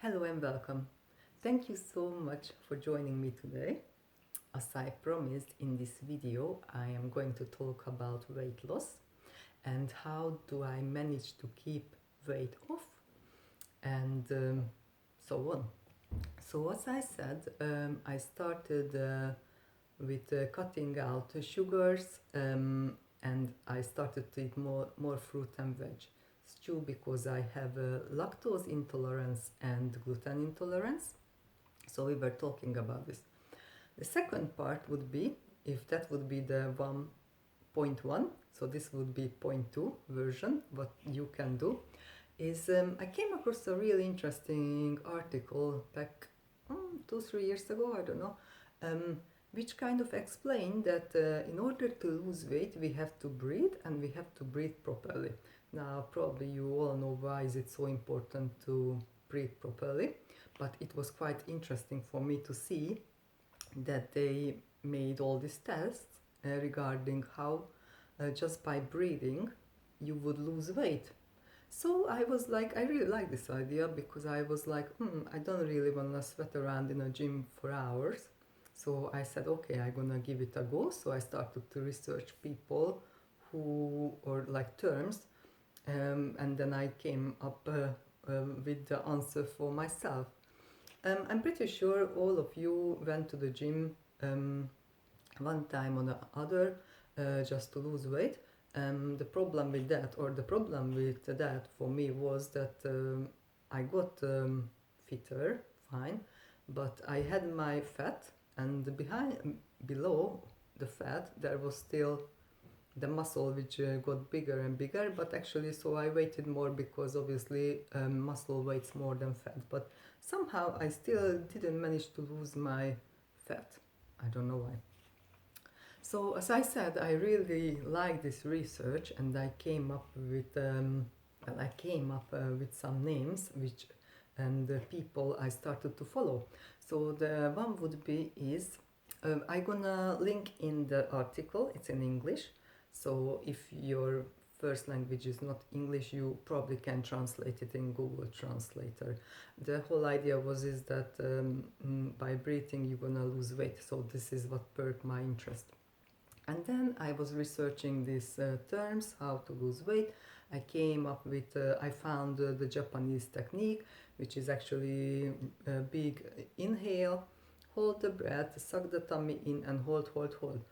Hello and welcome. Thank you so much for joining me today. As I promised in this video, I am going to talk about weight loss and how do I manage to keep weight off and so on. So as I said, I started with cutting out sugars and I started to eat more fruit and veg stew because I have lactose intolerance and gluten intolerance. So we were talking about this. The second part would be, if that would be the 1.1, so this would be 0.2 version, what you can do, is I came across a really interesting article back 2-3 years ago, I don't know, which kind of explained that in order to lose weight we have to breathe and we have to breathe properly. Now probably you all know why is it so important to breathe properly, but it was quite interesting for me to see that they made all these tests regarding how just by breathing you would lose weight. So I was like, I really like this idea because I was like, I don't really want to sweat around in a gym for hours. So I said, okay, I'm gonna give it a go. So I started to research people who, or like terms, and then I came up with the answer for myself. I'm pretty sure all of you went to the gym one time or the other just to lose weight. The problem with that, or the problem with that for me was that I got fitter, fine, but I had my fat, and below the fat, there was still the muscle which got bigger and bigger, but actually so I weighted more because obviously muscle weighs more than fat, but somehow I still didn't manage to lose my fat. I don't know why. So as I said, I really like this research and I came up with with some names which and the people I started to follow. So the one would be is I'm gonna link in the article, it's in English, so if your first language is not English, you probably can translate it in Google Translator. The whole idea is that by breathing you're gonna lose weight, so this is what perked my interest. And then I was researching these terms, how to lose weight. I came up with, I found the Japanese technique, which is actually a big inhale, hold the breath, suck the tummy in and hold, hold, hold.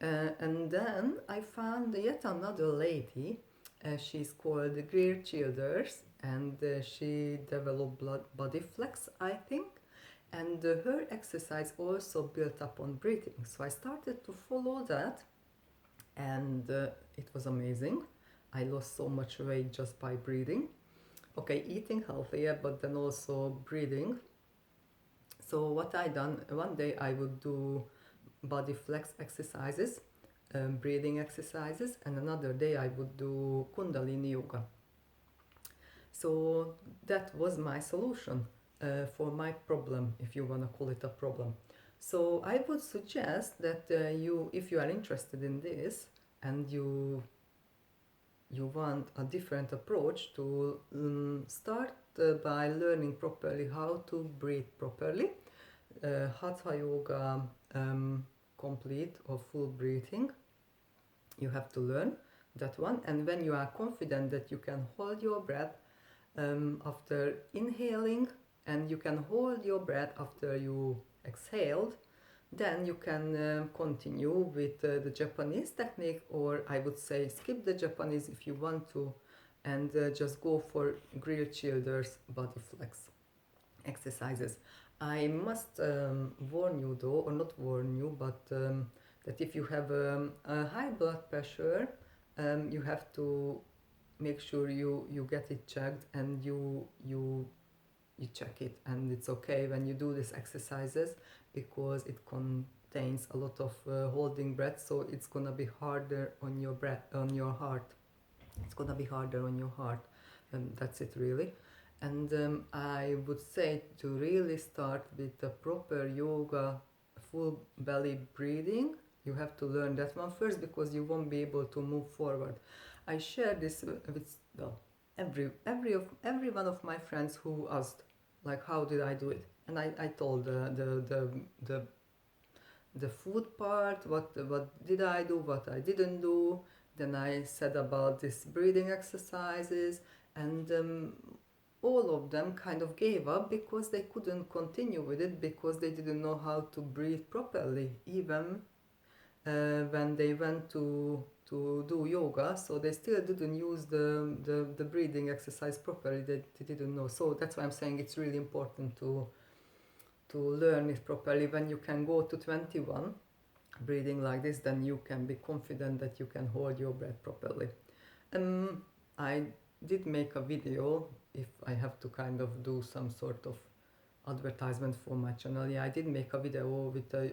And then I found yet another lady, she's called Greer Childers, and she developed Bodyflex, I think. And her exercise also built up on breathing. So I started to follow that, and it was amazing. I lost so much weight just by breathing. Okay, eating healthier, but then also breathing. So what I done, one day I would do body flex exercises, breathing exercises, and another day I would do Kundalini yoga. So that was my solution for my problem, if you want to call it a problem. So I would suggest that if you are interested in this and you want a different approach to start by learning properly how to breathe properly. Hatha yoga complete or full breathing, you have to learn that one, and when you are confident that you can hold your breath after inhaling and you can hold your breath after you exhaled, then you can continue with the Japanese technique, or I would say skip the Japanese if you want to, and just go for Greer Childers body flex exercises. I must warn you though, or not warn you, but that if you have a high blood pressure, you have to make sure you get it checked and you check it, and it's okay when you do these exercises because it contains a lot of holding breath, so it's gonna be harder on your breath, on your heart. It's gonna be harder on your heart, and that's it really. And I would say to really start with the proper yoga, full belly breathing. You have to learn that one first because you won't be able to move forward. I share this with every one of my friends who asked, like how did I do it? And I told the food part, what did I do, what I didn't do. Then I said about this breathing exercises, and all of them kind of gave up because they couldn't continue with it because they didn't know how to breathe properly, even when they went to do yoga. So they still didn't use the breathing exercise properly. They didn't know. So that's why I'm saying it's really important to learn it properly. When you can go to 21 breathing like this, then you can be confident that you can hold your breath properly. I did make a video, if I have to kind of do some sort of advertisement for my channel. Yeah, I did make a video with a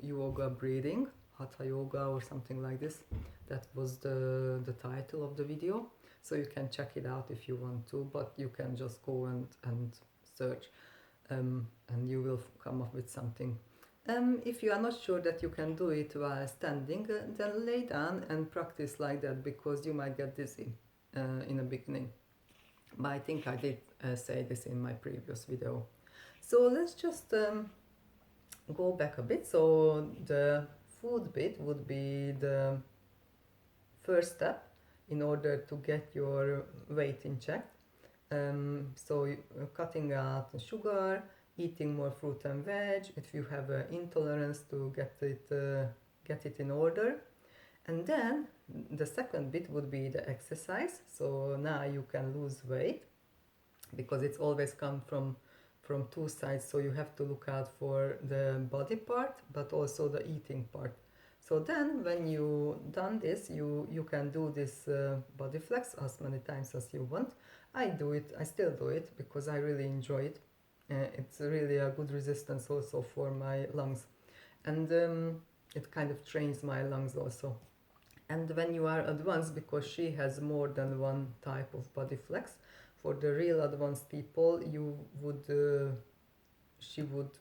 yoga breathing, hatha yoga or something like this. That was the title of the video. So you can check it out if you want to, but you can just go and search, and you will come up with something. If you are not sure that you can do it while standing, then lay down and practice like that, because you might get dizzy in the beginning. But I think I did say this in my previous video. So let's just go back a bit. So the food bit would be the first step in order to get your weight in check. So cutting out sugar, eating more fruit and veg, if you have an intolerance, to get it in order. And then the second bit would be the exercise. So now you can lose weight, because it's always come from two sides. So you have to look out for the body part, but also the eating part. So then when you done this, you can do this Bodyflex as many times as you want. I still do it because I really enjoy it. It's really a good resistance also for my lungs, and it kind of trains my lungs also. And when you are advanced, because she has more than one type of Bodyflex, for the real advanced people, she would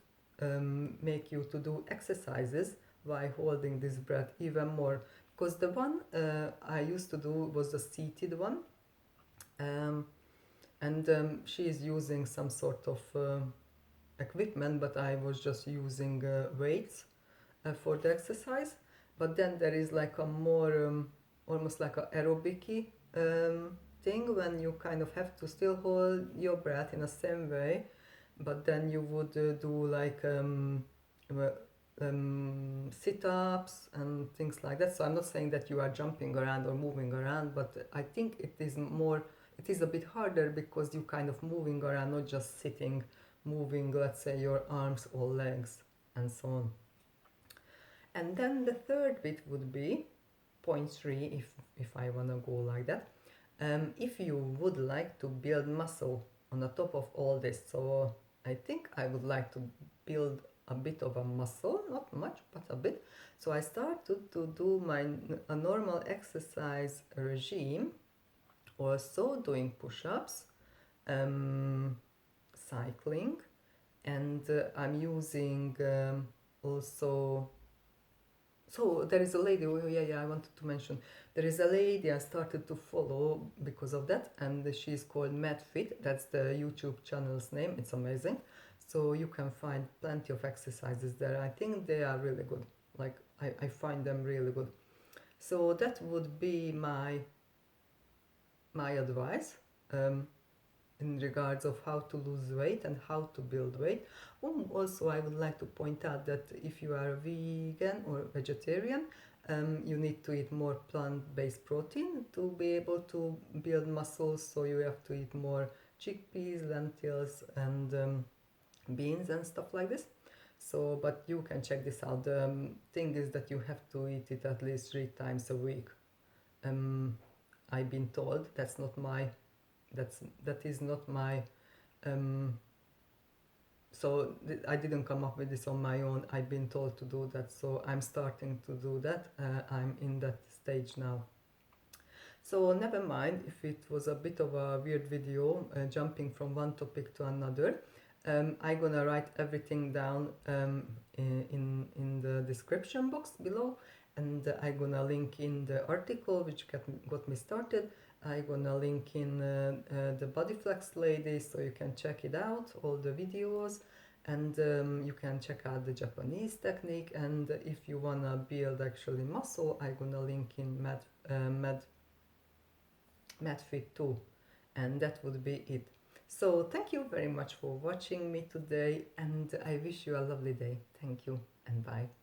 make you to do exercises while holding this breath even more. Because the one I used to do was the seated one, and she is using some sort of equipment, but I was just using weights for the exercise. But then there is like a more almost like a aerobic thing, when you kind of have to still hold your breath in the same way, but then you would do like sit-ups and things like that. So I'm not saying that you are jumping around or moving around, but I think it is a bit harder because you kind of moving around, not just sitting, moving, let's say, your arms or legs and so on. And then the third bit would be point 3, if I want to go like that. If you would like to build muscle on the top of all this, so I think I would like to build a bit of a muscle, not much, but a bit. So I started to do a normal exercise regime, also doing push-ups, cycling, and I'm using also. So there is a lady, oh yeah, I wanted to mention, there is a lady I started to follow because of that, and she's called Madfit. That's the YouTube channel's name. It's amazing. So you can find plenty of exercises there. I think they are really good. Like I find them really good. So that would be my advice in regards of how to lose weight and how to build weight. Also, I would like to point out that if you are vegan or vegetarian, you need to eat more plant-based protein to be able to build muscles. So you have to eat more chickpeas, lentils, and beans and stuff like this. So, but you can check this out. The thing is that you have to eat it at least 3 times a week. I've been told that is not my so I didn't come up with this on my own. I've been told to do that, so I'm starting to do that. I'm in that stage now. So never mind if it was a bit of a weird video, jumping from one topic to another. I'm gonna write everything down in the description box below, and I'm gonna link in the article which got me started, I gonna link in the Bodyflex lady, so you can check it out, all the videos, and you can check out the Japanese technique. And if you wanna build actually muscle, I gonna link in Madfit too, and that would be it. So thank you very much for watching me today, and I wish you a lovely day. Thank you and bye.